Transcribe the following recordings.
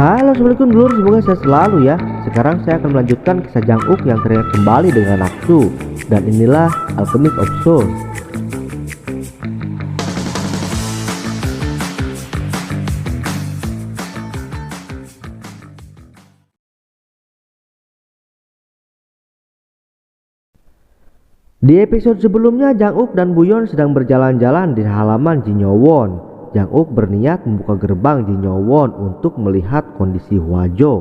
Halo, assalamualaikum dulur, semoga sehat selalu ya. Sekarang saya akan melanjutkan kisah Jang-uk yang teringat kembali dengan Naksu. Dan inilah Alchemist of Souls. Di episode sebelumnya, Jang-uk dan Buyon sedang berjalan-jalan di halaman Jinyowon. Jang-uk berniat membuka gerbang Jinyowon untuk melihat kondisi Hwajo.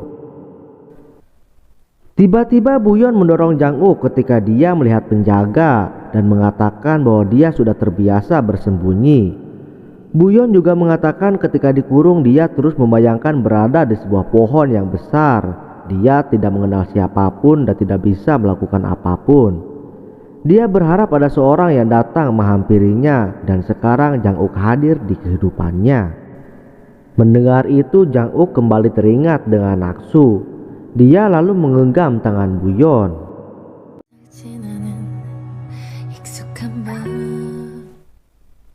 Tiba-tiba Buyon mendorong Jang-uk ketika dia melihat penjaga dan mengatakan bahwa dia sudah terbiasa bersembunyi. Buyon juga mengatakan ketika dikurung dia terus membayangkan berada di sebuah pohon yang besar. Dia tidak mengenal siapapun dan tidak bisa melakukan apapun. Dia berharap ada seorang yang datang menghampirinya, dan sekarang Jang-uk hadir di kehidupannya. Mendengar itu, Jang-uk kembali teringat dengan Naksu. Dia lalu menggenggam tangan Buyon.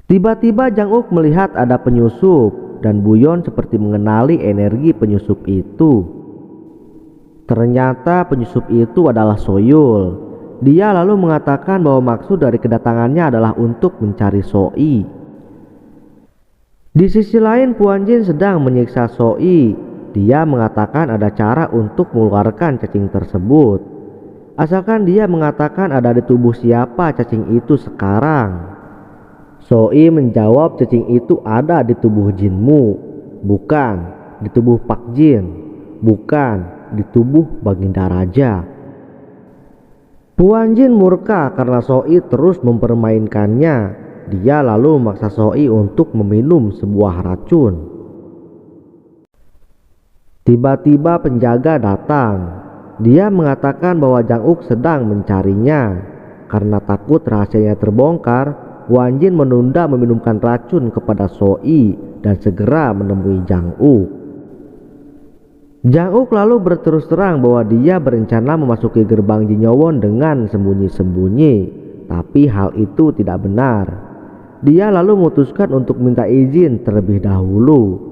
Tiba-tiba Jang-uk melihat ada penyusup, dan Buyon seperti mengenali energi penyusup itu. Ternyata penyusup itu adalah Soyul. Dia lalu mengatakan bahwa maksud dari kedatangannya adalah untuk mencari Soi. Di sisi lain, Puan Jin sedang menyiksa Soi. Dia mengatakan ada cara untuk mengeluarkan cacing tersebut, asalkan dia mengatakan ada di tubuh siapa cacing itu sekarang. Soi menjawab cacing itu ada di tubuh Jinmu, bukan di tubuh Pak Jin, bukan di tubuh Baginda Raja. Puan Jin murka karena Soi terus mempermainkannya. Dia lalu memaksa Soi untuk meminum sebuah racun. Tiba-tiba penjaga datang. Dia mengatakan bahwa Jang-uk sedang mencarinya. Karena takut rahasianya terbongkar, Puan Jin menunda meminumkan racun kepada Soi dan segera menemui Jang-uk. Jang-uk lalu berterus terang bahwa dia berencana memasuki gerbang Jinyowon dengan sembunyi-sembunyi, tapi hal itu tidak benar. Dia lalu memutuskan untuk minta izin terlebih dahulu.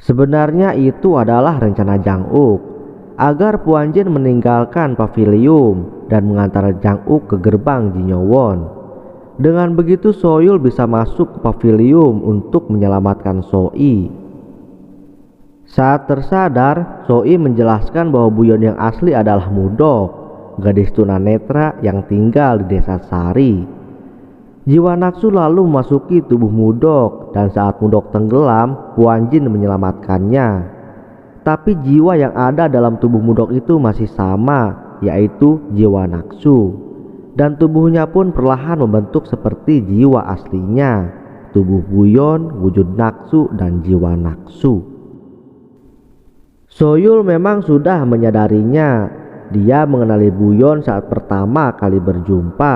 Sebenarnya itu adalah rencana Jang-uk agar Puan Jin meninggalkan pavilium dan mengantar Jang-uk ke gerbang Jinyowon. Dengan begitu Soyul bisa masuk ke pavilium untuk menyelamatkan Soi. Saat tersadar, Soi menjelaskan bahwa Buyon yang asli adalah Mudok, gadis tunanetra yang tinggal di desa Sari. Jiwa Naksu lalu memasuki tubuh Mudok, dan saat Mudok tenggelam, Puan Jin menyelamatkannya. Tapi jiwa yang ada dalam tubuh Mudok itu masih sama, yaitu jiwa Naksu. Dan tubuhnya pun perlahan membentuk seperti jiwa aslinya, tubuh Buyon, wujud Naksu, dan jiwa Naksu. Soyul memang sudah menyadarinya. Dia mengenali Buyon saat pertama kali berjumpa,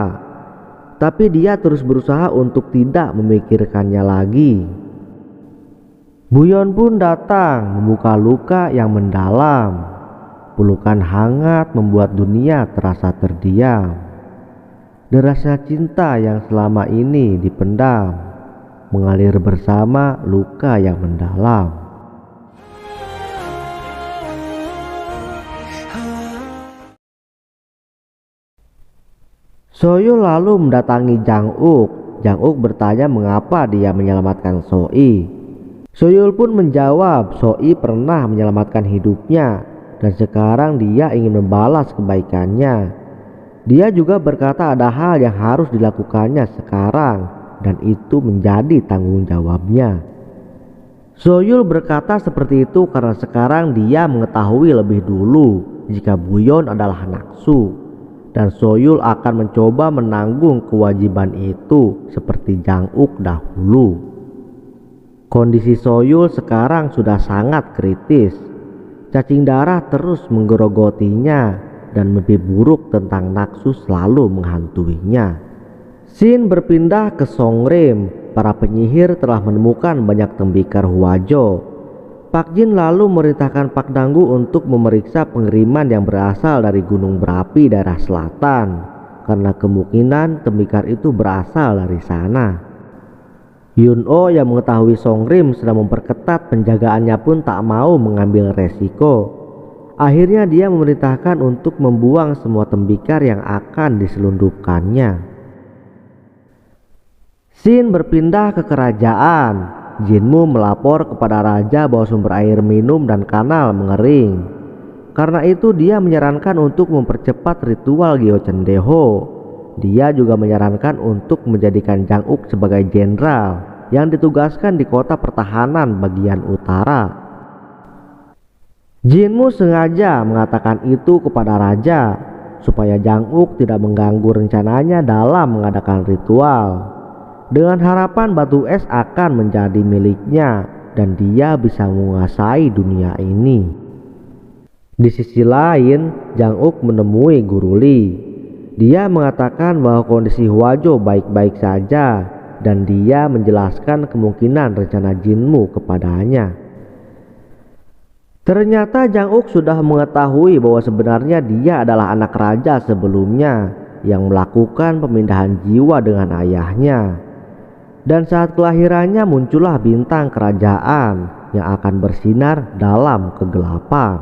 tapi dia terus berusaha untuk tidak memikirkannya lagi. Buyon pun datang membuka luka yang mendalam. Pelukan hangat membuat dunia terasa terdiam. Derasnya cinta yang selama ini dipendam mengalir bersama luka yang mendalam. Soyul lalu mendatangi Jang-uk. Jang-uk bertanya mengapa dia menyelamatkan Soi. Soyul pun menjawab Soi pernah menyelamatkan hidupnya dan sekarang dia ingin membalas kebaikannya. Dia juga berkata ada hal yang harus dilakukannya sekarang dan itu menjadi tanggung jawabnya. Soyul berkata seperti itu karena sekarang dia mengetahui lebih dulu jika Buyon adalah Naksu. Dan Soyul akan mencoba menanggung kewajiban itu seperti Jang-uk dahulu. Kondisi Soyul sekarang sudah sangat kritis. Cacing darah terus menggerogotinya dan mimpi buruk tentang Naksu selalu menghantuinya. Scene berpindah ke Songrim. Para penyihir telah menemukan banyak tembikar Hwajo. Pak Jin lalu memerintahkan Pak Danggu untuk memeriksa pengiriman yang berasal dari gunung berapi daerah selatan, karena kemungkinan tembikar itu berasal dari sana. Yun-Oh yang mengetahui Songrim sedang memperketat penjagaannya pun tak mau mengambil resiko. Akhirnya dia memerintahkan untuk membuang semua tembikar yang akan diselundupkannya. Scene berpindah ke kerajaan. Jinmu melapor kepada raja bahwa sumber air minum dan kanal mengering. Karena itu dia menyarankan untuk mempercepat ritual Gyeocendeho. Dia juga menyarankan untuk menjadikan Jang Uk sebagai jenderal yang ditugaskan di kota pertahanan bagian utara. Jinmu sengaja mengatakan itu kepada raja supaya Jang Uk tidak mengganggu rencananya dalam mengadakan ritual, dengan harapan batu es akan menjadi miliknya dan dia bisa menguasai dunia ini. Di sisi lain, Jang Uk menemui Guru Li. Dia mengatakan bahwa kondisi Hwajo baik-baik saja dan dia menjelaskan kemungkinan rencana Jinmu kepadanya. Ternyata Jang Uk sudah mengetahui bahwa sebenarnya dia adalah anak raja sebelumnya yang melakukan pemindahan jiwa dengan ayahnya. Dan saat kelahirannya muncullah bintang kerajaan yang akan bersinar dalam kegelapan.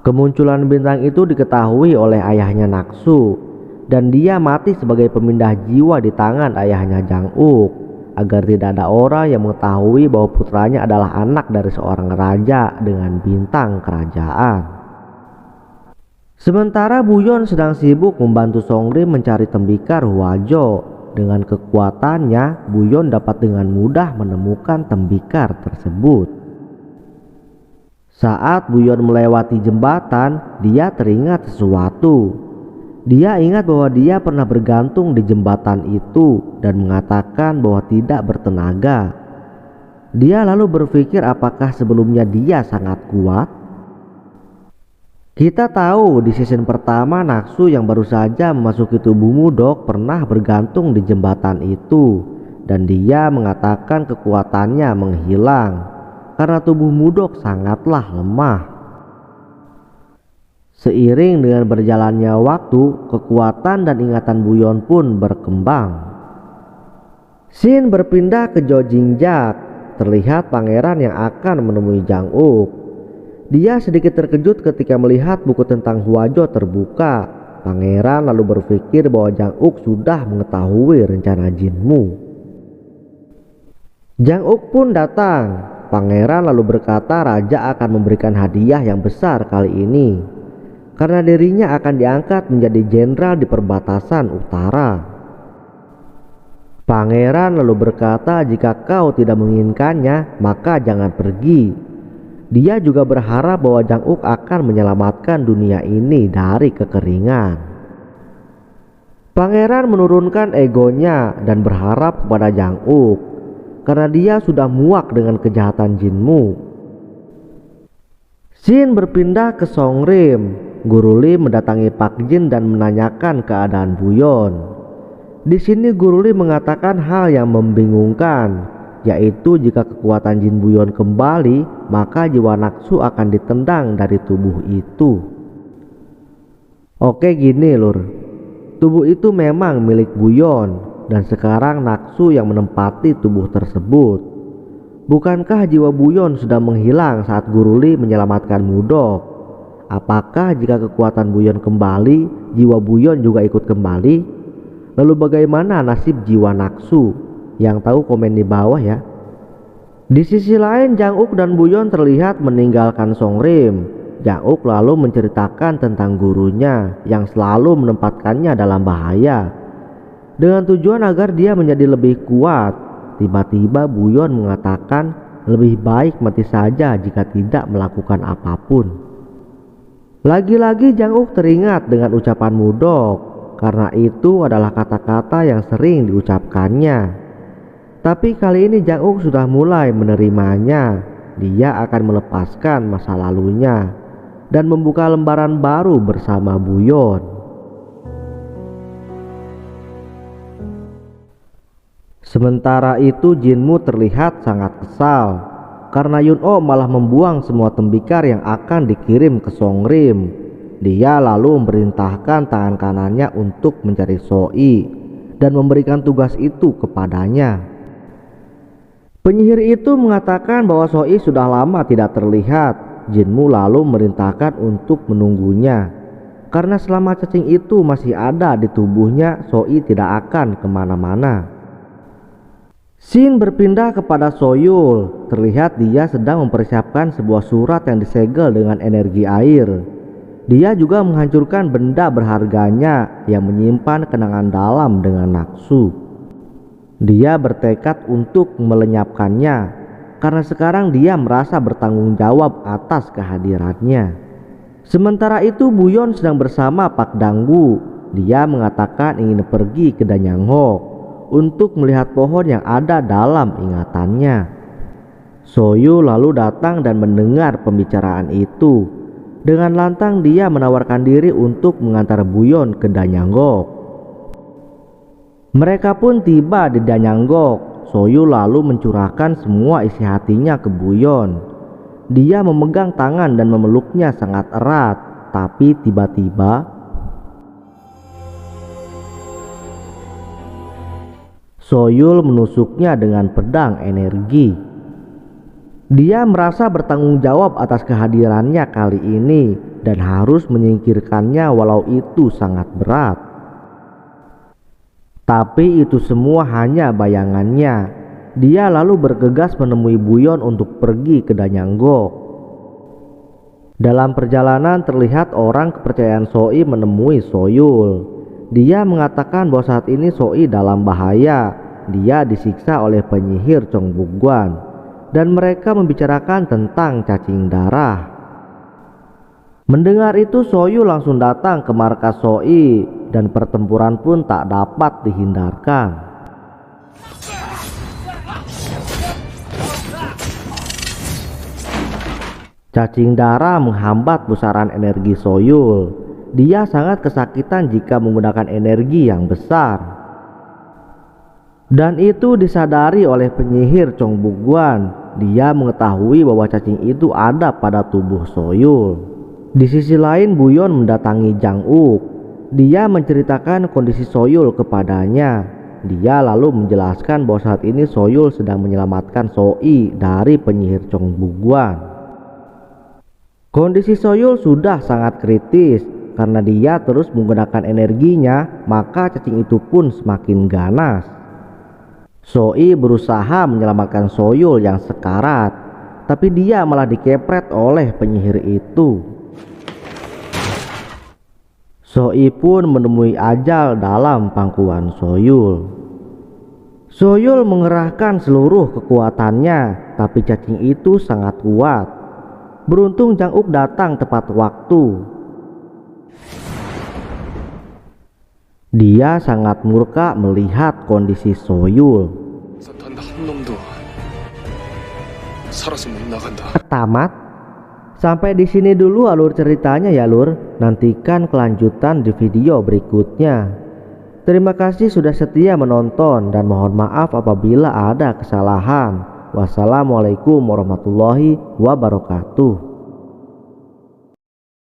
Kemunculan bintang itu diketahui oleh ayahnya Naksu dan dia mati sebagai pemindah jiwa di tangan ayahnya Jang Uk agar tidak ada orang yang mengetahui bahwa putranya adalah anak dari seorang raja dengan bintang kerajaan. Sementara Buyon sedang sibuk membantu Songrim mencari tembikar Hwajo. Dengan kekuatannya, Buyon dapat dengan mudah menemukan tembikar tersebut. Saat Buyon melewati jembatan, dia teringat sesuatu. Dia ingat bahwa dia pernah bergantung di jembatan itu dan mengatakan bahwa tidak bertenaga. Dia lalu berpikir apakah sebelumnya dia sangat kuat? Kita tahu di season pertama Naksu yang baru saja memasuki tubuh Mudok pernah bergantung di jembatan itu dan dia mengatakan kekuatannya menghilang karena tubuh Mudok sangatlah lemah. Seiring dengan berjalannya waktu, kekuatan dan ingatan Buyon pun berkembang. Scene berpindah ke Jojingjak. Terlihat pangeran yang akan menemui Jang Uk. Dia sedikit terkejut ketika melihat buku tentang Hwajo terbuka. Pangeran lalu berpikir bahwa Jang Uk sudah mengetahui rencana Jinmu. Jang Uk pun datang. Pangeran lalu berkata raja akan memberikan hadiah yang besar kali ini karena dirinya akan diangkat menjadi jenderal di perbatasan utara. Pangeran lalu berkata jika kau tidak menginginkannya maka jangan pergi. Dia juga berharap bahwa Jang Uk akan menyelamatkan dunia ini dari kekeringan. Pangeran menurunkan egonya dan berharap kepada Jang Uk karena dia sudah muak dengan kejahatan Jinmu. Scene berpindah ke Songrim. Guru Li mendatangi Pak Jin dan menanyakan keadaan Buyon. Di sini Guru Li mengatakan hal yang membingungkan, yaitu jika kekuatan Jin Buyon kembali, maka jiwa Naksu akan ditendang dari tubuh itu. Oke gini lur, tubuh itu memang milik Buyon dan sekarang Naksu yang menempati tubuh tersebut. Bukankah jiwa Buyon sudah menghilang saat Guru Li menyelamatkan Mudok? Apakah jika kekuatan Buyon kembali, jiwa Buyon juga ikut kembali? Lalu bagaimana nasib jiwa Naksu? Yang tahu komen di bawah ya. Di sisi lain Jang Uk dan Buyon terlihat meninggalkan Songrim. Jang Uk lalu menceritakan tentang gurunya yang selalu menempatkannya dalam bahaya dengan tujuan agar dia menjadi lebih kuat. Tiba-tiba Buyon mengatakan lebih baik mati saja jika tidak melakukan apapun. Lagi-lagi Jang Uk teringat dengan ucapan Mudok karena itu adalah kata-kata yang sering diucapkannya. Tapi kali ini Jang Uk sudah mulai menerimanya. Dia akan melepaskan masa lalunya dan membuka lembaran baru bersama Buyon. Sementara itu Jinmu terlihat sangat kesal karena Yun-Oh malah membuang semua tembikar yang akan dikirim ke Songrim. Dia lalu memerintahkan tangan kanannya untuk mencari Soi dan memberikan tugas itu kepadanya. Penyihir itu mengatakan bahwa Soi sudah lama tidak terlihat. Jinmu lalu merintahkan untuk menunggunya. Karena selama cacing itu masih ada di tubuhnya, Soi tidak akan kemana-mana. Shin berpindah kepada Soyul. Terlihat dia sedang mempersiapkan sebuah surat yang disegel dengan energi air. Dia juga menghancurkan benda berharganya yang menyimpan kenangan dalam dengan nafsu. Dia bertekad untuk melenyapkannya karena sekarang dia merasa bertanggung jawab atas kehadirannya. Sementara itu Buyon sedang bersama Pak Danggu. Dia mengatakan ingin pergi ke Danyanghok untuk melihat pohon yang ada dalam ingatannya. Soyu lalu datang dan mendengar pembicaraan itu. Dengan lantang dia menawarkan diri untuk mengantar Buyon ke Danyanghok. Mereka pun tiba di Danyanghok. Soyu lalu mencurahkan semua isi hatinya ke Buyon. Dia memegang tangan dan memeluknya sangat erat, tapi tiba-tiba Soyul menusuknya dengan pedang energi. Dia merasa bertanggung jawab atas kehadirannya kali ini dan harus menyingkirkannya walau itu sangat berat. Tapi itu semua hanya bayangannya. Dia lalu bergegas menemui Buyon untuk pergi ke Danyanghok. Dalam perjalanan terlihat orang kepercayaan Soi menemui Soyul. Dia mengatakan bahwa saat ini Soi dalam bahaya. Dia disiksa oleh penyihir Chong Bugwan dan mereka membicarakan tentang cacing darah. Mendengar itu Soyul langsung datang ke markas Soi dan pertempuran pun tak dapat dihindarkan. Cacing darah menghambat pusaran energi Soyul. Dia sangat kesakitan jika menggunakan energi yang besar. Dan itu disadari oleh penyihir Chong Bugwan. Dia mengetahui bahwa cacing itu ada pada tubuh Soyul. Di sisi lain Buyon mendatangi Jang Uk. Dia menceritakan kondisi Soyul kepadanya. Dia lalu menjelaskan bahwa saat ini Soyul sedang menyelamatkan Soi dari penyihir Chong Bugwan. Kondisi Soyul sudah sangat kritis. Karena dia terus menggunakan energinya, maka cacing itu pun semakin ganas. Soi berusaha menyelamatkan Soyul yang sekarat, tapi dia malah dikepret oleh penyihir itu. Soi pun menemui ajal dalam pangkuan Soyul. Soyul mengerahkan seluruh kekuatannya, tapi cacing itu sangat kuat. Beruntung Jang Uk datang tepat waktu. Dia sangat murka melihat kondisi Soyul. Tamat. Sampai di sini dulu alur ceritanya ya lur. Nantikan kelanjutan di video berikutnya. Terima kasih sudah setia menonton dan mohon maaf apabila ada kesalahan. Wassalamualaikum warahmatullahi wabarakatuh.